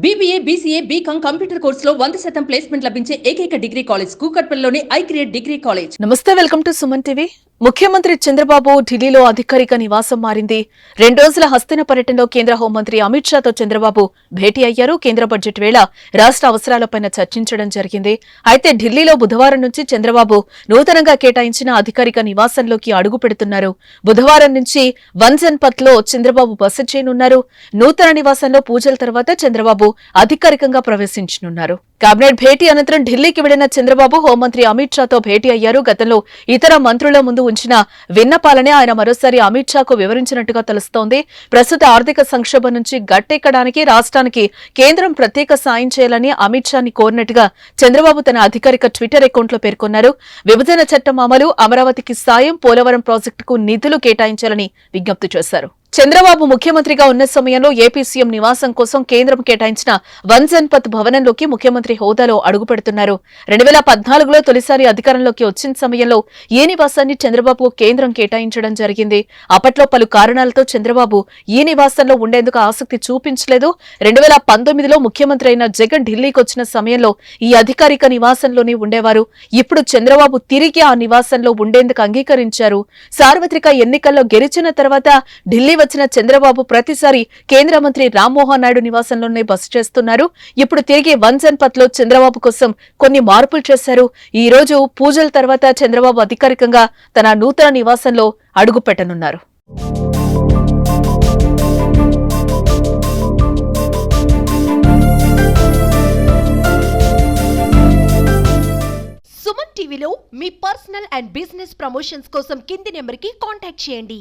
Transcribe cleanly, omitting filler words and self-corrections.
BBA, BCA, BCom computer కోర్సులో 100% placement లభించే ఏకైక డిగ్రీ కాలేజ్ కూకట్పల్లిలోని ఐక్రియేట్ డిగ్రీ కాలేజ్. నమస్తే, వెల్కమ్ టు సుమన్ టీవీ. ముఖ్యమంత్రి చంద్రబాబు ఢిల్లీలో అధికారిక నివాసం మారింది. 2 రోజుల హస్తిన పర్యటనలో కేంద్ర హోంమంత్రి అమిత్ షాతో చంద్రబాబు భేటీ అయ్యారు. కేంద్ర బడ్జెట్ వేళ రాష్ట్ర అవసరాలపై చర్చించడం జరిగింది. అయితే ఢిల్లీలో బుధవారం నుంచి చంద్రబాబు నూతనంగా కేటాయించిన అధికారిక నివాసంలోకి అడుగు పెడుతున్నారు. బుధవారం నుంచి వన్ జన్పథ్ లో చంద్రబాబు బస చేయనున్నారు. నూతన నివాసంలో పూజల తర్వాత చంద్రబాబు అధికారికంగా ప్రవేశించనున్నారు. కేబినెట్ భేటీ అనంతరం ఢిల్లీకి వెళ్లిన చంద్రబాబు హోంమంత్రి అమిత్ షాతో భేటీ అయ్యారు. గతంలో ఇతర మంత్రుల ముందు ఉంచిన విన్నపాలనే ఆయన మరోసారి అమిత్ షాకు వివరించినట్టుగా తెలుస్తోంది. ప్రస్తుత ఆర్థిక సంక్షోభం నుంచి గట్టెక్కడానికి రాష్ట్రానికి కేంద్రం ప్రత్యేక సాయం చేయాలని అమిత్ షాని కోరినట్టుగా చంద్రబాబు తన అధికారిక ట్విట్టర్ అకౌంట్లో పేర్కొన్నారు. విభజన చట్టం అమలు, అమరావతికి సాయం, పోలవరం ప్రాజెక్టుకు నిధులు కేటాయించాలని విజ్ఞప్తి చేశారు. చంద్రబాబు ముఖ్యమంత్రిగా ఉన్న సమయంలో ఏపీ సీఎం నివాసం కోసం కేంద్రం కేటాయించిన వన్ జన్పథ్ భవనంలోకి ముఖ్యమంత్రి హోదాలో అడుగుపెడుతున్నారు. 2014లో తొలిసారి అధికారంలోకి వచ్చిన సమయంలో ఈ నివాసాన్ని చంద్రబాబు కేంద్రం కేటాయించడం జరిగింది. అప్పట్లో పలు కారణాలతో చంద్రబాబు ఈ నివాసంలో ఉండేందుకు ఆసక్తి చూపించలేదు. 2019లో ముఖ్యమంత్రి అయిన జగన్ ఢిల్లీకి వచ్చిన సమయంలో ఈ అధికారిక నివాసంలోనే ఉండేవారు. ఇప్పుడు చంద్రబాబు తిరిగి ఆ నివాసంలో ఉండేందుకు అంగీకరించారు. సార్వత్రిక ఎన్నికల్లో గెలిచిన తర్వాత ఢిల్లీ వచ్చిన చంద్రబాబు ప్రతిసారి కేంద్ర మంత్రి రామ్మోహన్ నాయుడు నివాసంలోనే బస చేస్తున్నారు. ఇప్పుడు తిరిగి వన్ జన్పథ్ లో చంద్రబాబు కోసం కొన్ని మార్పులు చేశారు. ఈ రోజు పూజల తర్వాత చంద్రబాబు అధికారికంగా తన నూతన నివాసంలో అడుగు పెట్టనున్నారు. సుమన్ టీవీలో మీ పర్సనల్ అండ్ బిజినెస్ ప్రమోషన్స్ కోసం కింది నెంబర్కి కాంటాక్ట్ చేయండి.